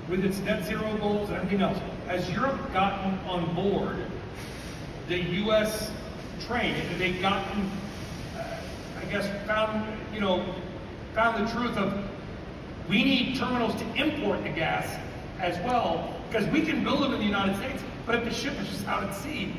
with its net zero goals and everything else, has Europe gotten on board the U.S. train? Have they gotten, found the truth of we need terminals to import the gas as well, because we can build them in the United States, but if the ship is just out at sea,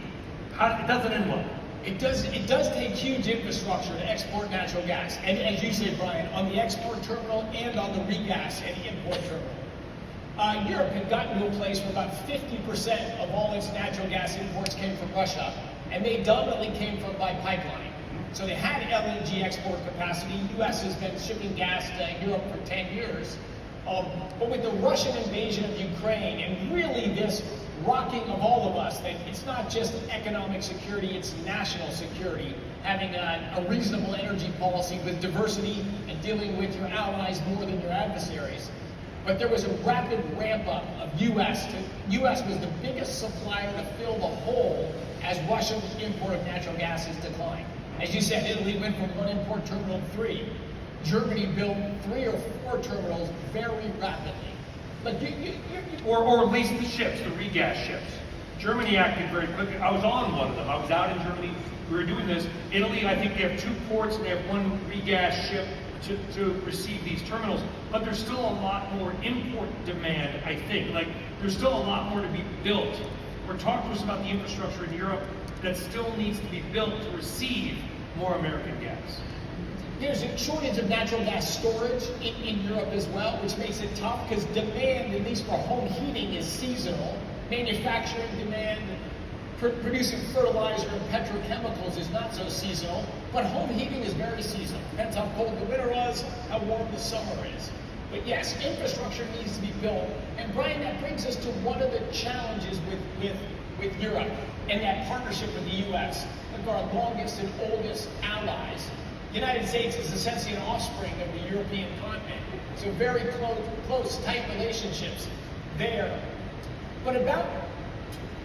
it doesn't end well. It does take huge infrastructure to export natural gas. And as you said, Brian, on the export terminal and on the regas and import terminal. Europe had gotten to a place where about 50% of all its natural gas imports came from Russia, and they dominantly came from by pipeline. So they had LNG export capacity. The U.S. has been shipping gas to Europe for 10 years. But with the Russian invasion of Ukraine and really this rocking of all of us, that it's not just economic security, it's national security, having a reasonable energy policy with diversity and dealing with your allies more than your adversaries. But there was a rapid ramp up of U.S. U.S. was the biggest supplier to fill the hole as Russian import of natural gas has declined. As you said, Italy went from one import terminal to 3. Germany built 3 or 4 terminals very rapidly. But or at least the ships, the regas ships. Germany acted very quickly. I was on one of them. I was out in Germany. We were doing this. Italy, I think they have 2 ports and they have 1 regas ship to receive these terminals. But there's still a lot more import demand, I think. Like, there's still a lot more to be built. Or talk to us about the infrastructure in Europe that still needs to be built to receive more American gas. There's a shortage of natural gas storage in Europe as well, which makes it tough because demand, at least for home heating, is seasonal. Manufacturing demand, producing fertilizer and petrochemicals is not so seasonal, but home heating is very seasonal. Depends how cold the winter was, how warm the summer is. But yes, infrastructure needs to be built. And Brian, that brings us to one of the challenges with Europe and that partnership with the U.S., like our longest and oldest allies. The United States is essentially an offspring of the European continent, so very close, tight relationships there. But about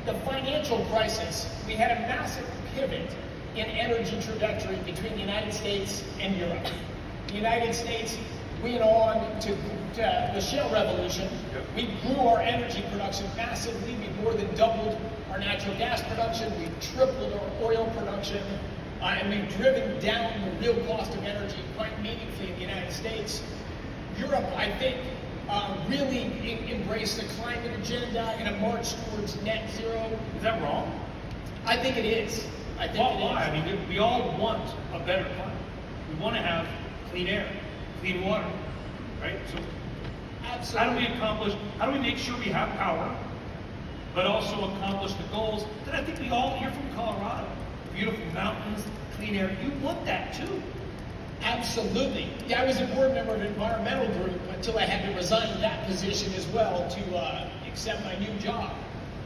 the financial crisis, we had a massive pivot in energy trajectory between the United States and Europe. The United States went on to the shale revolution. We grew our energy production massively. We more than doubled our natural gas production. We tripled our oil production. And we've driven down the real cost of energy quite meaningfully in the United States. Europe, I think, really embraced the climate agenda and a march towards net zero. Is that wrong? I think it is. Why? I mean, we all want a better climate. We want to have clean air, clean water, right? So Absolutely. how do we make sure we have power, but also accomplish the goals that I think we all hear from Colorado? Beautiful mountains, clean air. You want that too. Absolutely. Yeah, I was a board member of an environmental group until I had to resign that position as well to accept my new job.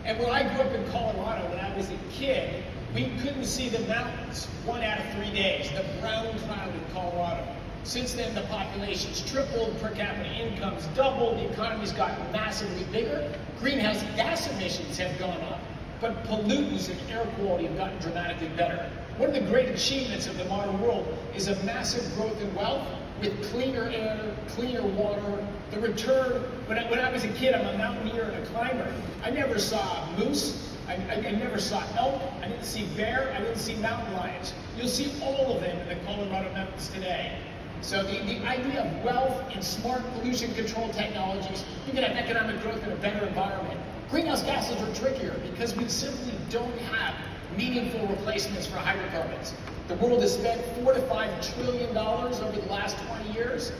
And when I grew up in Colorado, when I was a kid, we couldn't see the mountains 1 out of 3 days, the brown cloud in Colorado. Since then, the population's tripled, per capita income's doubled, the economy's gotten massively bigger, greenhouse gas emissions have gone up, but pollutants and air quality have gotten dramatically better. One of the great achievements of the modern world is a massive growth in wealth with cleaner air, cleaner water, the return. When I was a kid, I'm a mountaineer and a climber. I never saw moose, I never saw elk, I didn't see bear, I didn't see mountain lions. You'll see all of them in the Colorado mountains today. So the idea of wealth and smart pollution control technologies, you can have economic growth in a better environment. Greenhouse gases are trickier because we simply don't have meaningful replacements for hydrocarbons. The world has spent $4 to $5 trillion over the last 20 years,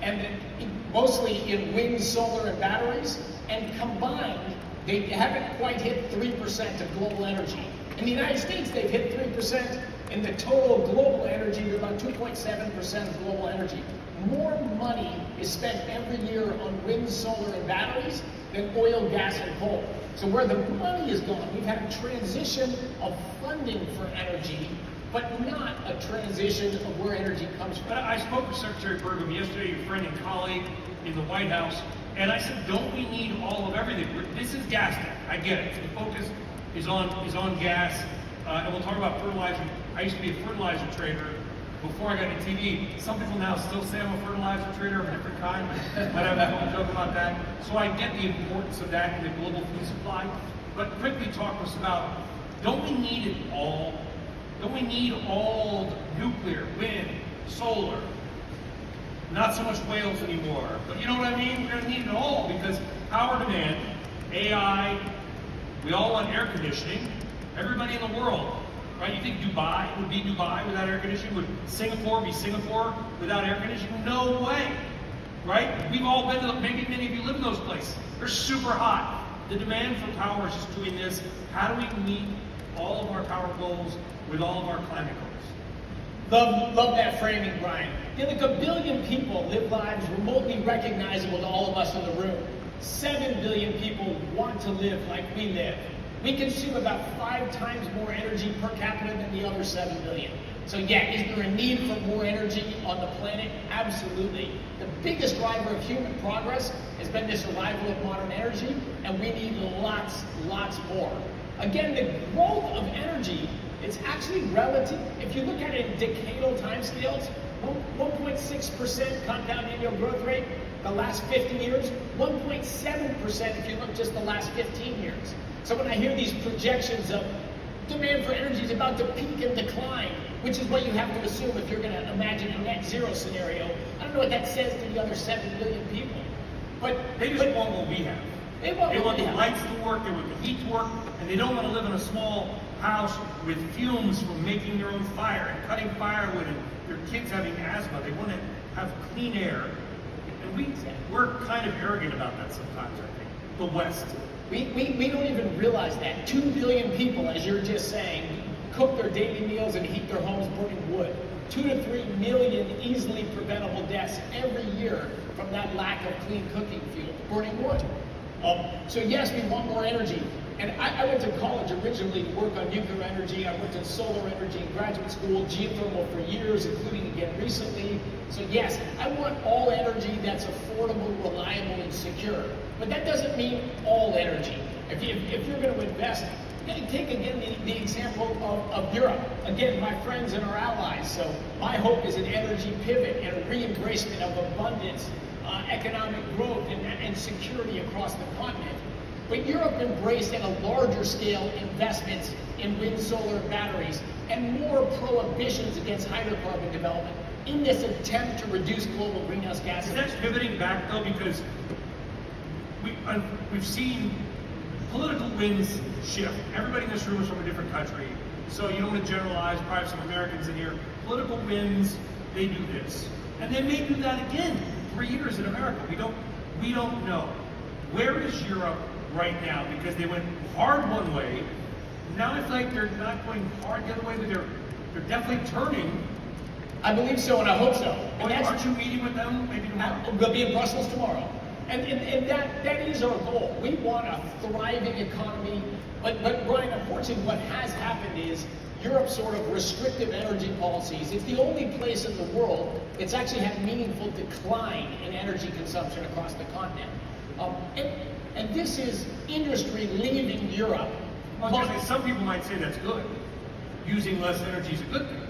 and mostly in wind, solar, and batteries, and combined, they haven't quite hit 3% of global energy. In the United States, they've hit 3%. In the total global energy, they're about 2.7% of global energy. More money is spent every year on wind, solar, and batteries than oil, gas, and coal. So where the money is going, we've had a transition of funding for energy, but not a transition of where energy comes from. But I spoke with Secretary Burgum yesterday, your friend and colleague in the White House, and I said, don't we need all of everything? This is Gastech. I get it. The focus is on gas, and we'll talk about fertilizer. I used to be a fertilizer trader before I got into TV, some people now still say I'm a fertilizer trader of a different kind, but I won't joke about that. So I get the importance of that in the global food supply. But quickly talk to us about, don't we need it all? Don't we need all nuclear, wind, solar? Not so much whales anymore, but you know what I mean? We're gonna need it all because power demand, AI, we all want air conditioning. Everybody in the world, right? You think Dubai would be Dubai without air conditioning? Would Singapore be Singapore without air conditioning? No way, right? We've all been to, maybe many of you live in those places. They're super hot. The demand for power is just doing this. How do we meet all of our power goals with all of our climate goals? Love that framing, Brian. Like 1 billion people live lives remotely recognizable to all of us in the room. 7 billion people want to live like we live. We consume about 5 times more energy per capita than the other 7 billion. So yeah, is there a need for more energy on the planet? Absolutely. The biggest driver of human progress has been the survival of modern energy, and we need lots more. Again, the growth of energy, it's actually relative. If you look at it in decadal timescales, 1.6% compound annual growth rate the last 50 years, 1.7% if you look just the last 15 years. So when I hear these projections of demand for energy is about to peak and decline, which is what you have to assume if you're going to imagine a net zero scenario, I don't know what that says to the other 7 billion people. But they just want what we have. They want the lights to work, they want the heat to work, and they don't want to live in a small house with fumes from making their own fire and cutting firewood and their kids having asthma. They want to have clean air. And we're kind of arrogant about that sometimes, I think. The West. We don't even realize that. 2 billion people, as you're just saying, cook their daily meals and heat their homes burning wood. 2 to 3 million easily preventable deaths every year from that lack of clean cooking fuel, burning wood. So yes, we want more energy. And I went to college originally to work on nuclear energy. I went to solar energy in graduate school, geothermal for years, including again recently. So yes, I want all energy that's affordable, reliable, and secure. But that doesn't mean all energy. If you're going to invest, take again the example of Europe. Again, my friends and our allies. So my hope is an energy pivot and a re-embracement of abundance, economic growth, and security across the continent. But Europe embraced at a larger scale investments in wind, solar, and batteries, and more prohibitions against hydrocarbon development in this attempt to reduce global greenhouse gas emissions. Is that pivoting back though? Because we've seen political winds shift. Everybody in this room is from a different country, so you don't want to generalize. Probably have some Americans in here. Political winds, they do this, and they may do that again in 3 years in America. We don't know. Where is Europe right now? Because they went hard one way. Now I feel like they're not going hard the other way, but they're definitely turning. I believe so, and I hope so. And aren't you meeting with them maybe tomorrow? We'll be in Brussels tomorrow. And that is our goal. We want a thriving economy, but Brian, unfortunately what has happened is Europe's sort of restrictive energy policies. It's the only place in the world that's actually had meaningful decline in energy consumption across the continent. And this is industry leaving Europe. Well, some people might say that's good. Using less energy is a good thing.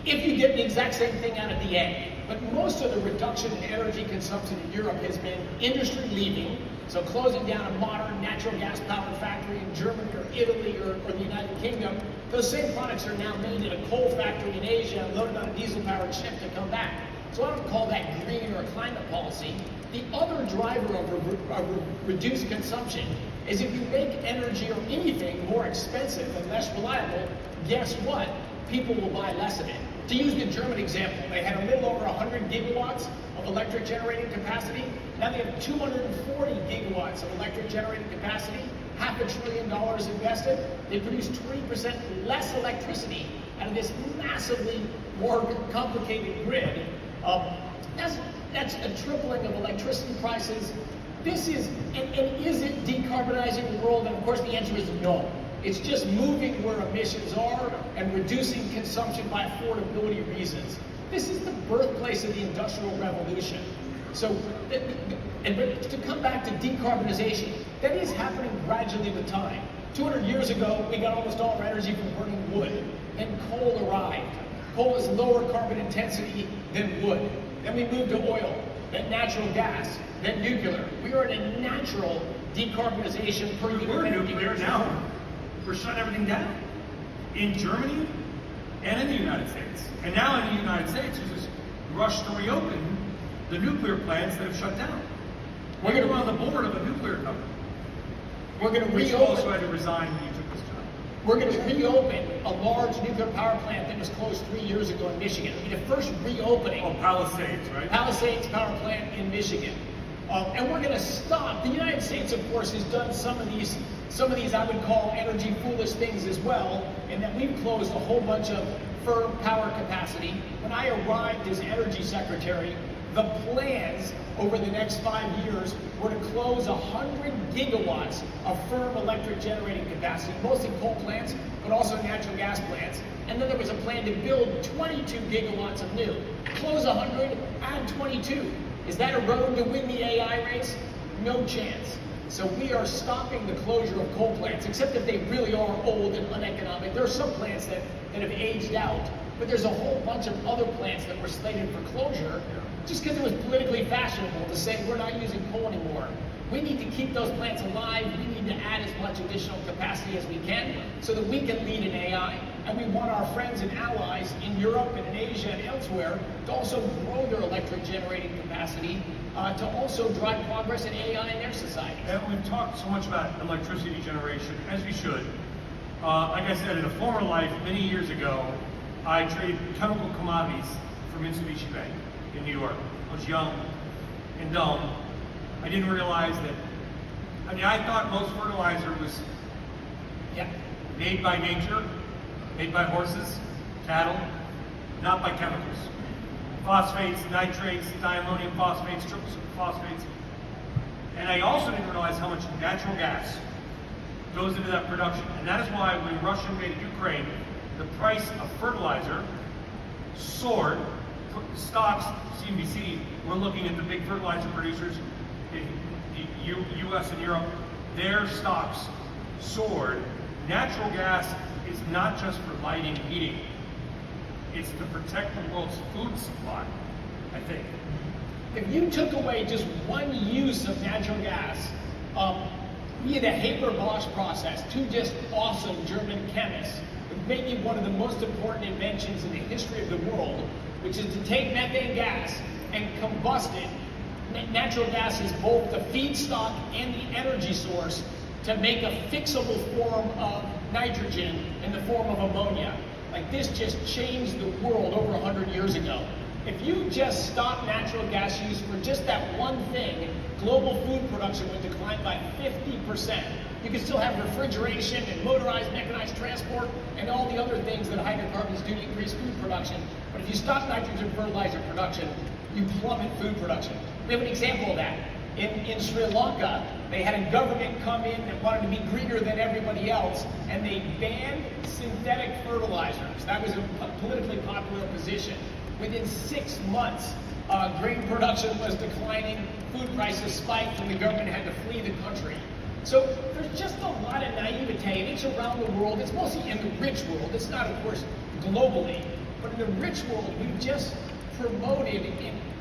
If you get the exact same thing out of the end. But most of the reduction in energy consumption in Europe has been industry leaving, so closing down a modern natural gas powered factory in Germany or Italy or the United Kingdom. Those same products are now made in a coal factory in Asia, loaded on a diesel powered ship to come back. So I don't call that green or a climate policy. The other driver of reduced consumption is if you make energy or anything more expensive and less reliable, guess what? People will buy less of it. To use the German example, they had a little over 100 gigawatts of electric generating capacity. Now they have 240 gigawatts of electric generating capacity, $500 billion invested. They produce 20% less electricity out of this massively more complicated grid. That's a tripling of electricity prices. This is, and is it decarbonizing the world? And of course the answer is no. It's just moving where emissions are and reducing consumption by affordability reasons. This is the birthplace of the Industrial Revolution. So, to come back to decarbonization, that is happening gradually with time. 200 years ago, we got almost all our energy from burning wood, and coal arrived. Coal is lower carbon intensity than wood. Then we moved to oil, then natural gas, then nuclear. We are in a natural decarbonization per unit. We're nuclear now. We're shutting everything down. In Germany and in the United States. And now in the United States, there's this rush to reopen the nuclear plants that have shut down. We're going to run on the board of a nuclear company. We're going to Which reopen. also had to resign when you took this job. We're going to reopen a large nuclear power plant that was closed 3 years ago in Michigan. It'll be the first reopening. Oh, Palisades, right? Palisades power plant in Michigan. And we're going to stop. The United States, of course, has done some of these I would call energy foolish things as well, in that we've closed a whole bunch of firm power capacity. When I arrived as Energy Secretary, the plans over the next 5 years were to close 100 gigawatts of firm electric generating capacity, mostly coal plants, but also natural gas plants. And then there was a plan to build 22 gigawatts of new. Close 100, add 22. Is that a road to win the AI race? No chance. So we are stopping the closure of coal plants, except if they really are old and uneconomic. There are some plants that have aged out, but there's a whole bunch of other plants that were slated for closure just because it was politically fashionable to say we're not using coal anymore. We need to keep those plants alive. We need to add as much additional capacity as we can so that we can lead in AI. And we want our friends and allies in Europe and in Asia and elsewhere to also grow their electric generating capacity to also drive progress in AI in their society. And we've talked so much about electricity generation, as we should. Like I said, in a former life, many years ago, I traded chemical commodities for Mitsubishi Bank in New York. I was young and dumb. I didn't realize that, I thought most fertilizer was made by nature, made by horses, cattle, not by chemicals. Phosphates, nitrates, diammonium phosphates, triple phosphates. And I also didn't realize how much natural gas goes into that production. And that is why when Russia invaded Ukraine, the price of fertilizer soared. Stocks, CNBC, we're looking at the big fertilizer producers in the US and Europe, their stocks soared. Natural gas is not just for lighting and heating. It's to protect the world's food supply, I think. If you took away just one use of natural gas, via the Haber-Bosch process, two just awesome German chemists, maybe one of the most important inventions in the history of the world, which is to take methane gas and combust it. Natural gas is both the feedstock and the energy source to make a fixable form of nitrogen in the form of ammonia. Like, this just changed the world over 100 years ago. If you just stop natural gas use for just that one thing, global food production would decline by 50%. You can still have refrigeration and motorized mechanized transport and all the other things that hydrocarbons do to increase food production. But if you stop nitrogen fertilizer production, you plummet food production. We have an example of that. In Sri Lanka, they had a government come in that wanted to be greener than everybody else, and they banned synthetic fertilizers. That was a politically popular position. Within 6 months, grain production was declining, food prices spiked, and the government had to flee the country. So there's just a lot of naivete, and it's around the world. It's mostly in the rich world. It's not, of course, globally. But in the rich world, we've just promoted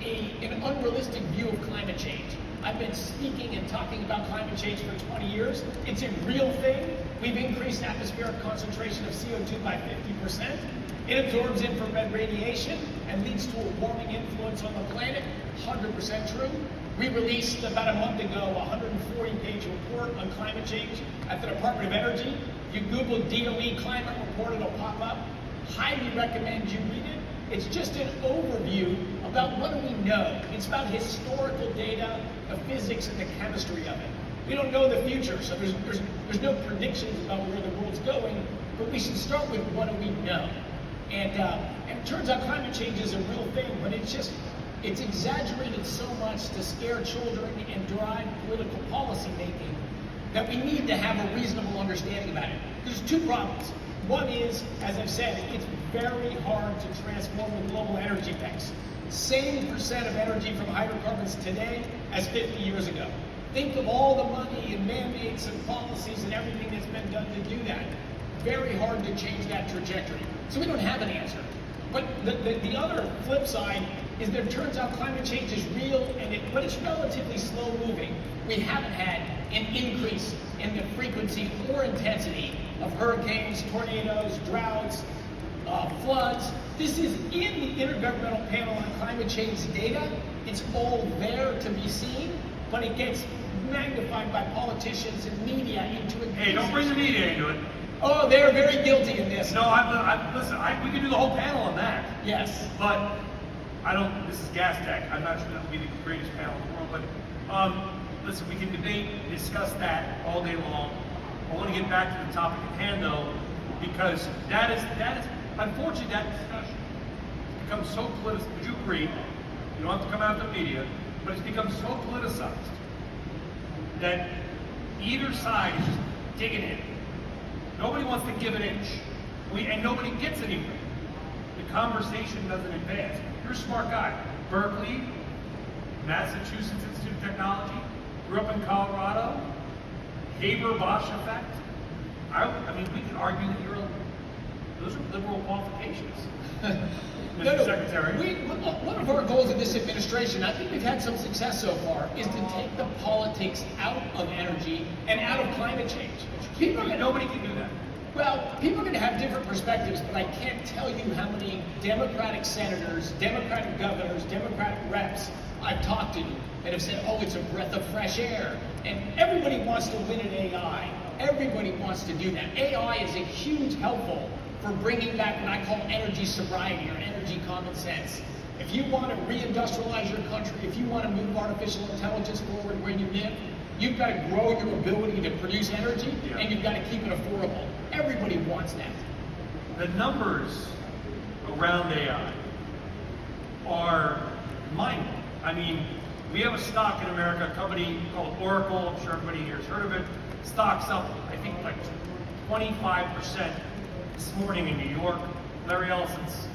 an unrealistic view of climate change. I've been speaking and talking about climate change for 20 years. It's a real thing. We've increased atmospheric concentration of CO2 by 50%. It absorbs infrared radiation and leads to a warming influence on the planet. 100% true. We released about a month ago a 140-page report on climate change at the Department of Energy. If you Google DOE climate report, it'll pop up. Highly recommend you read it. It's just an overview about what do we know. It's about historical data, the physics and the chemistry of it. We don't know the future, so there's no predictions about where the world's going, but we should start with what do we know. And it turns out climate change is a real thing, but it's exaggerated so much to scare children and drive political policy making that we need to have a reasonable understanding about it. There's two problems. One is, as I've said, it's very hard to transform the global energy mix. Same percent of energy from hydrocarbons today as 50 years ago. Think of all the money and mandates and policies and everything that's been done to do that. Very hard to change that trajectory. So we don't have an answer. But the other flip side is that it turns out climate change is real, but it's relatively slow moving. We haven't had an increase in the frequency or intensity of hurricanes, tornadoes, droughts, floods. This is in the Intergovernmental Panel on Climate Change data. It's all there to be seen, but it gets magnified by politicians and media into it. Hey, don't bring the media into it. Oh, they're very guilty in this. No, listen, we can do the whole panel on that. Yes. But this is Gastech. I'm not sure that would be the greatest panel in the world, but listen, we can debate, discuss that all day long. I want to get back to the topic at hand though, because that is, unfortunately, that discussion becomes so politicized. Would you agree? You don't have to come out of the media, but it's become so politicized that either side is just digging in. Nobody wants to give an inch, and nobody gets anywhere. The conversation doesn't advance. You're a smart guy. Berkeley, Massachusetts Institute of Technology, grew up in Colorado, Haber-Bosch effect. I mean, we could argue that those are liberal qualifications. Mr. Secretary. One of our goals in this administration, I think we've had some success so far, is to take the politics out of energy and out of climate change. Nobody can do that. Well, people are going to have different perspectives, but I can't tell you how many Democratic senators, Democratic governors, Democratic reps I've talked to that have said, oh, it's a breath of fresh air. And everybody wants to win at AI. Everybody wants to do that. AI is a huge helpful for bringing back what I call energy sobriety or energy common sense. If you want to reindustrialize your country, if you want to move artificial intelligence forward where you live, you've got to grow your ability to produce energy, and you've got to keep it affordable. Everybody wants that. The numbers around AI are mind-blowing. I mean, we have a stock in America, a company called Oracle. I'm sure everybody here has heard of it. Stock's up, I think, like 25% this morning in New York. Larry Ellison's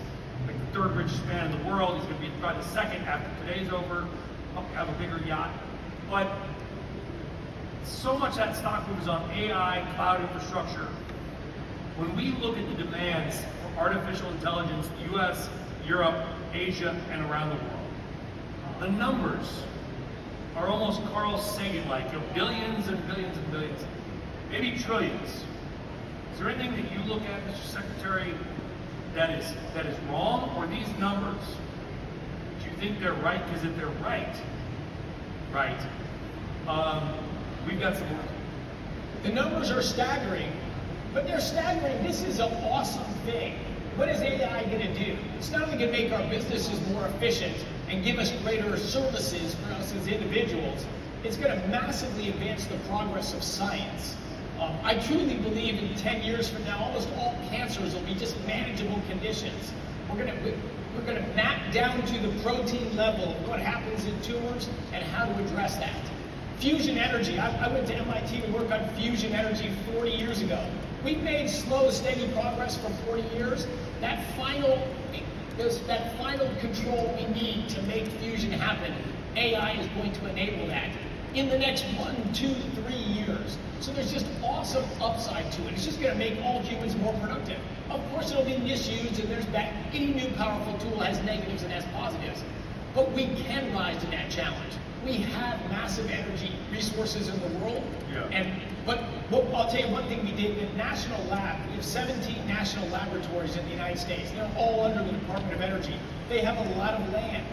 like the third richest man in the world. He's going to be probably the second after today's over. He'll have a bigger yacht. But so much that stock moves on AI, cloud infrastructure. When we look at the demands for artificial intelligence, US, Europe, Asia, and around the world, the numbers are almost Carl Sagan-like, billions and billions and billions, maybe trillions. Is there anything that you look at, Mr. Secretary, that is wrong, or these numbers, do you think they're right? Because if they're right, we've got some work. The numbers are staggering, but they're staggering. This is an awesome thing. What is AI going to do? It's not only going to make our businesses more efficient and give us greater services for us as individuals, it's going to massively advance the progress of science. I truly believe in 10 years from now, almost all cancers will be just manageable conditions. We're going to map down to the protein level of what happens in tumors and how to address that. Fusion energy. I went to MIT to work on fusion energy 40 years ago. We've made slow, steady progress for 40 years. That final control we need to make fusion happen, AI is going to enable that in the next 1, 2, 3 years. So there's just awesome upside to it. It's just going to make all humans more productive. Of course, it'll be misused, and there's that. Any new powerful tool has negatives and has positives. But we can rise to that challenge. We have massive energy resources in the world. But I'll tell you one thing we did. The national lab, we have 17 national laboratories in the United States. They're all under the Department of Energy. They have a lot of land.